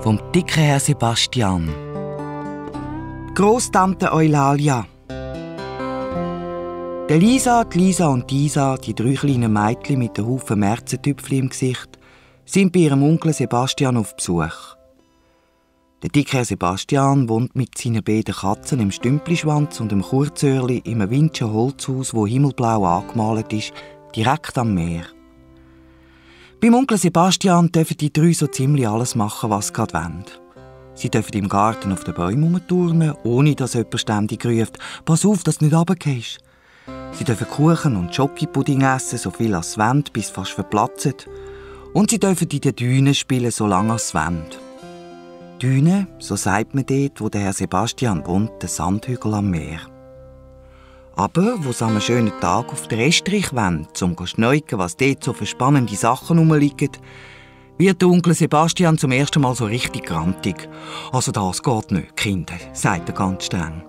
vom dicken Herr Sebastian. Grosstante Eulalia. Die Lisa und die Isa, die 3 kleinen Mädchen mit einem Haufen Märzentüpfchen im Gesicht, sind bei ihrem Onkel Sebastian auf Besuch. Der dicke Herr Sebastian wohnt mit seinen beiden Katzen im Stümplischwanz und dem Kurzöhrli in einem winzigen Holzhaus, wo himmelblau angemalt ist, direkt am Meer. Beim Onkel Sebastian dürfen die 3 so ziemlich alles machen, was sie gerade wollen. Sie dürfen im Garten auf den Bäumen herumturnen, ohne dass jemand ständig ruft: «Pass auf, dass du nicht runterfällst!» Sie dürfen Kuchen und Schokipudding essen, so viel als sie wollen, bis sie fast verplatzen. Und sie dürfen in den Dünen spielen, solange sie wollen. Düne, so sagt man dort, wo der Herr Sebastian wohnt, der Sandhügel am Meer. Aber, wo sie an einem schönen Tag auf den Estrich wollen, um zu schneuken, was dort so für spannende Sachen rumliegen, wird der Onkel Sebastian zum ersten Mal so richtig grantig. «Also das geht nicht, Kinder», sagt er ganz streng.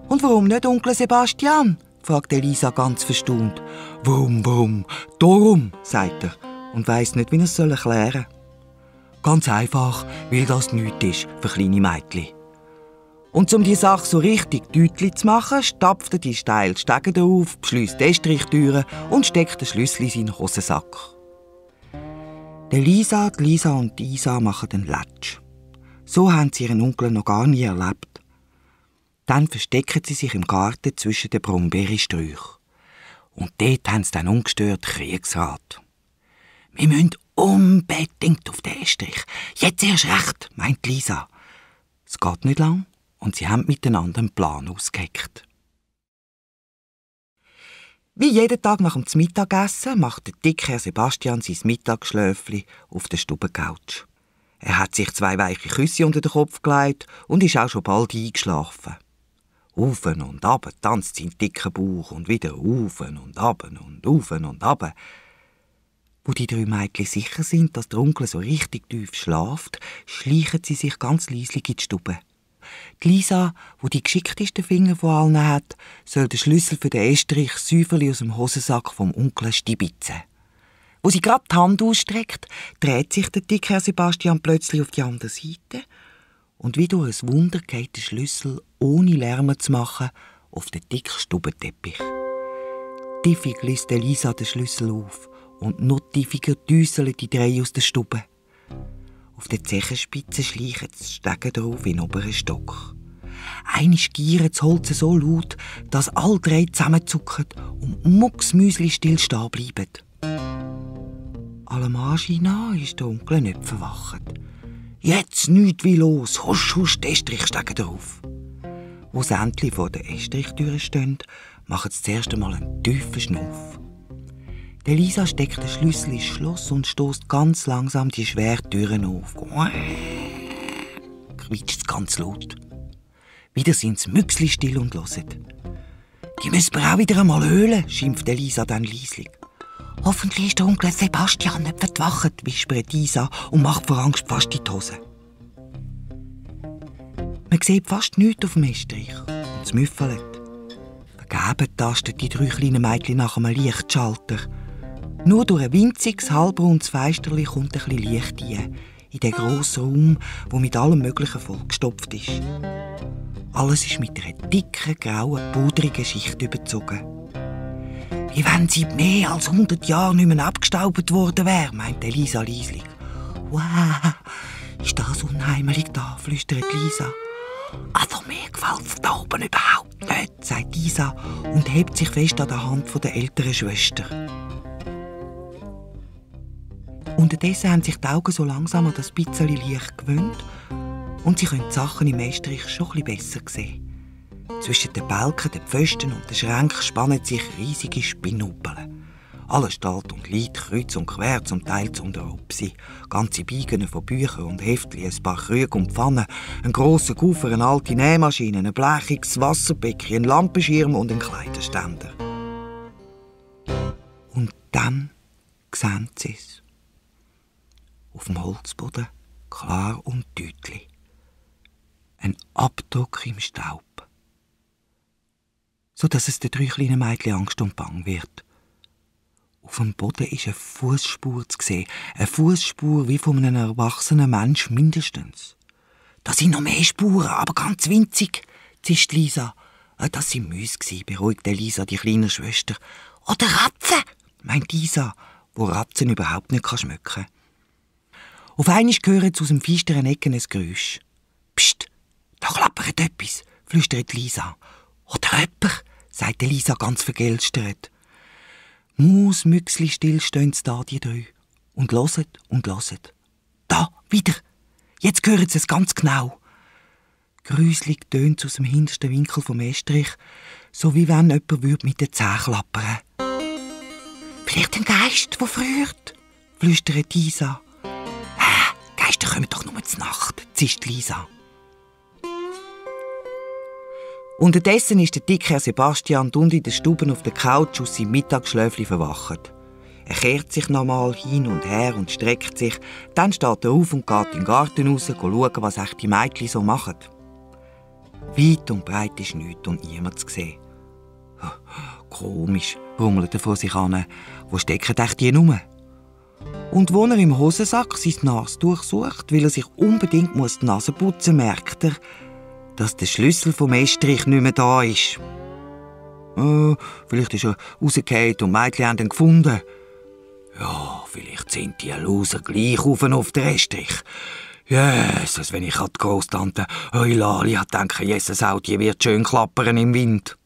«Und warum nicht, Onkel Sebastian?» fragt Elisa ganz verstaunt. «Warum? Darum», sagt er und weiss nicht, wie er es erklären soll. «Ganz einfach, weil das nichts ist für kleine Mädchen.» Und um die Sache so richtig deutlich zu machen, stapft er die steilen Stege auf, beschliesst die Estrichtüren und steckt den Schlüssel in seinen Hosensack. Die Lisa und die Isa machen den Latsch. So haben sie ihren Onkel noch gar nie erlebt. Dann verstecken sie sich im Garten zwischen den Brombeersträuchen. Und dort haben sie dann ungestört Kriegsrat. «Wir müssen unbedingt auf den Estrich. Jetzt erst recht», meint Lisa. Es geht nicht lang und sie haben miteinander einen Plan ausgeheckt. Wie jeden Tag nach dem Mittagessen macht der dicke Herr Sebastian sein Mittagsschläfli auf der Stubencouch. Er hat sich 2 weiche Küsse unter den Kopf gelegt und ist auch schon bald eingeschlafen. Auf und ab tanzt sein dicker Bauch und wieder auf und ab und auf und ab. Wo die 3 Mädchen sicher sind, dass der Onkel so richtig tief schlaft, schleichen sie sich ganz leislich in die Stube. Die Lisa, die die geschicktesten Finger von allen hat, soll den Schlüssel für den Estrich säuferlich aus dem Hosensack vom Onkel stibitzen. Wo sie gerade die Hand ausstreckt, dreht sich der dicke Herr Sebastian plötzlich auf die andere Seite und wie durch ein Wunder geht der Schlüssel, ohne Lärm zu machen, auf den dicken Stubenteppich. Tiefig liest Elisa den Schlüssel auf und noch tiefiger düseln die 3 aus der Stube. Auf der Zechenspitze schleichen die Stege drauf in den oberen Stock. Einmal giert das Holz so laut, dass alle 3 zusammenzucken und mucksmüsli still stehen bleiben. Allem Anschein nach ist der Onkel nicht verwacht. «Jetzt nichts wie los, husch, husch, die Estrichstege drauf!» Wo sie endlich vor der Estrichtüre stehen, machen sie zuerst einmal einen tiefen Schnuff. Der Lisa steckt den Schlüssel ins Schloss und stößt ganz langsam die schweren Türen auf. Quietscht es ganz laut. Wieder sind sie müchsli still und hören. «Die müssen wir auch wieder einmal höhlen», schimpft Elisa dann leislich. «Hoffentlich ist der Onkel Sebastian nicht verwacht», wispert Isa und macht vor Angst fast in die Hose. Man sieht fast nichts auf dem Estrich und es müffelt. Vergebens tasten die 3 kleinen Mädchen nach einem Lichtschalter. Nur durch ein winziges, halbrundes Fensterchen kommt ein bisschen Licht rein, in den grossen Raum, der mit allem Möglichen vollgestopft ist. Alles ist mit einer dicken, grauen, pudrigen Schicht überzogen. «Wie wenn sie mehr als 100 Jahre nicht mehr abgestaubt worden wäre», meint Elisa leislich. «Wow, ist das unheimlich da», flüstert Lisa. «Also mir gefällt es da oben überhaupt nicht», sagt Isa und hebt sich fest an der Hand der älteren Schwester. Unterdessen haben sich die Augen so langsam an das bisschen Licht gewöhnt und sie können die Sachen im Estrich schon ein bisschen besser sehen. Zwischen den Balken, den Pfosten und den Schränken spannen sich riesige Spinnhuppeln. Alles steht und liegt kreuz und quer, zum Teil zum Dropsi. Ganze Beigen von Büchern und Heftchen, ein paar Krüge und Pfannen, ein grosser Koffer, eine alte Nähmaschine, ein blechiges Wasserbecken, ein Lampenschirm und ein Kleiderständer. Und dann sehen sie es. Auf dem Holzboden, klar und deutlich. Ein Abdruck im Staub. So dass es den 3 kleinen Mädchen Angst und Bang wird. Auf dem Boden ist eine Fußspur zu sehen. Eine Fußspur wie von einem erwachsenen Mensch mindestens. Da sind noch mehr Spuren, aber ganz winzig, zischt Lisa. Das sind Mäuse, beruhigt Lisa die kleine Schwester. Oder Ratzen, meint Isa, wo Ratzen überhaupt nicht schmecken kann. Auf einmal hören sie aus dem finsteren Ecken ein Geräusch. Psst, da klappert etwas, flüstert Lisa. Oder jemand, sagt Lisa ganz vergelstert. Müchsli still stehen sie da, die drei. Und hören und hören. Da, wieder. Jetzt hören sie es ganz genau. Gruselig tönt es aus dem hintersten Winkel vom Estrich, so wie wenn jemand mit den Zähnen klappern würde. Vielleicht ein Geist, der friert, flüstert Isa. Geister kommen doch nur zur Nacht, zischt Lisa. Unterdessen ist der dicke Herr Sebastian unten in der Stube auf der Couch aus seinem Mittagsschläfli verwacht. Er kehrt sich nochmal hin und her und streckt sich. Dann steht er auf und geht in den Garten raus, schauen, was echt die Mädchen so machen. Weit und breit ist nichts und niemand zu sehen. Komisch, brummelt er vor sich an. Wo stecken echt die rum? Und wo er im Hosensack sein Nas durchsucht, weil er sich unbedingt die Nase putzen muss, merkt er, dass der Schlüssel vom Estrich nicht mehr da ist. Vielleicht ist er rausgefallen und die Mädchen haben ihn gefunden. Ja, vielleicht sind die Loser gleich auf der Estrich. Jesus, wenn ich an die Grosstante Eulalia denke, Jesus auch, die wird schön klappern im Wind.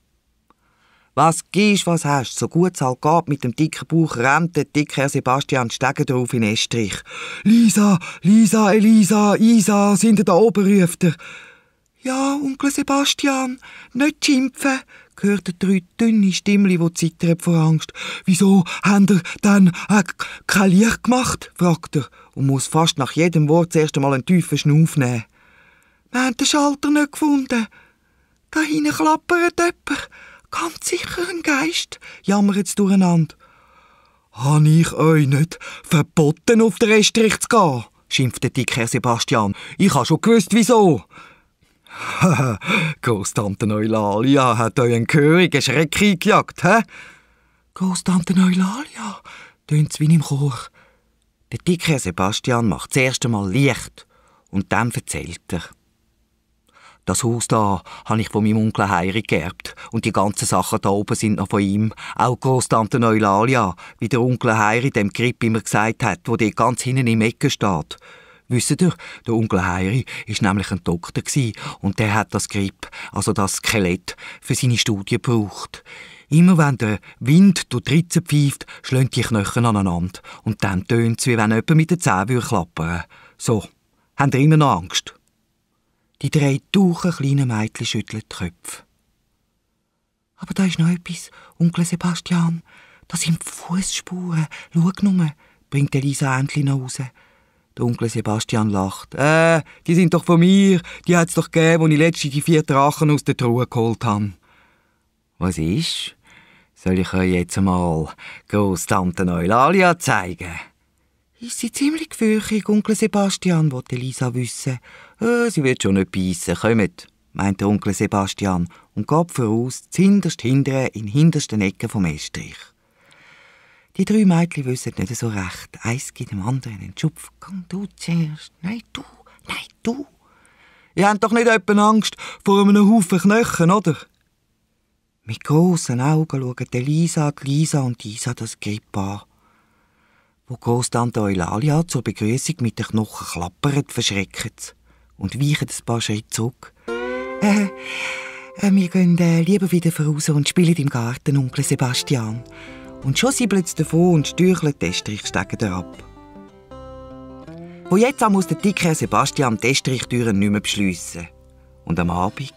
Was gibst, was hast, so gut es halt geht, mit dem dicken Bauch rennt der dicke Herr Sebastian die Stege drauf in den Estrich. Lisa, Lisa, Elisa, Isa, sind ihr da oben, ruft er. Ja, Onkel Sebastian, nicht schimpfen, hört er drei dünne Stimmli, die zittern vor Angst. Wieso habt ihr dann kein Licht gemacht? Fragt er und muss fast nach jedem Wort zuerst einmal einen tiefen Schnuff nehmen. Wir haben den Schalter nicht gefunden. Da hinten klappert jemand. Ganz sicher ein Geist, jammert es durcheinander. Habe ich euch nicht verboten, auf den Estrich zu gehen? Schimpft der dicke Herr Sebastian. Ich habe schon gewusst, wieso. Großtante Eulalia hat euch einen gehörigen Schreck eingejagt, hä? Großtante Eulalia, tönt's wie im Chor. Der dicke Herr Sebastian macht das erste Mal Licht und dann erzählt er. Das Haus da habe ich von meinem Onkel Heiri geerbt und die ganzen Sachen da oben sind noch von ihm. Auch Großtante Eulalia, wie der Onkel Heiri dem Grip immer gesagt hat, wo dort ganz hinten im Ecke steht. Wisst ihr, der Onkel Heiri war nämlich ein Doktor und der hat das Grip, also das Skelett, für seine Studie gebraucht. Immer wenn der Wind durch die Ritze pfeift, schlagen die Knochen aneinander und dann tönt es, wie wenn jemand mit den Zähnen klappern. So, habt ihr immer noch Angst? Die drei tauchen kleinen Mädchen schütteln die Köpfe. Aber da ist noch etwas, Onkel Sebastian. Das sind Fußspuren. Schau nur, bringt Elisa endlich noch raus. Der Onkel Sebastian lacht. Die sind doch von mir. Die hat's doch gegeben, als ich letztens die 4 Drachen aus der Truhe geholt habe. Was ist? Soll ich euch jetzt einmal Großtante Eulalia zeigen? Ist sie ziemlich gefürchtig, Onkel Sebastian, wollte Elisa wissen. Sie wird schon nicht beißen. Kommt, meint der Onkel Sebastian und geht voraus, zuhinterst hintere in hintersten Ecke vom Estrich. Die 3 Mädchen wissen nicht so recht. Eins gibt dem anderen einen Schupf. Komm du zuerst. Nein, du. Nein, du. Ihr habt doch nicht etwa Angst vor einem Haufen Knochen, oder? Mit grossen Augen schauen Elisa, Lisa und Isa das Grip an. Wo Großtante Eulalia zur Begrüßung mit den Knochen klappert, verschreckt sie und weichen ein paar Schritte zurück. Wir gehen lieber wieder voraus und spielen im Garten, Onkel Sebastian. Und schon siebelt sie davon und stürchelt die Estrichstege ab. Wo jetzt muss der dicke Herr Sebastian die Estrichtüren nicht mehr beschliessen. Und am Abend,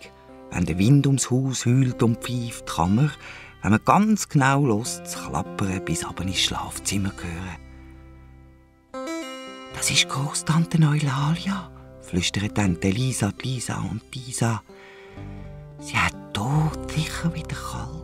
wenn der Wind ums Haus heult und pfeift, kann man, wenn man ganz genau hört, das Klappern bis ab ins Schlafzimmer hören. Das ist Großtante Eulalia, flüstert dann Elisa, Lisa und Isa. Sie hat dort sicher wieder kalt.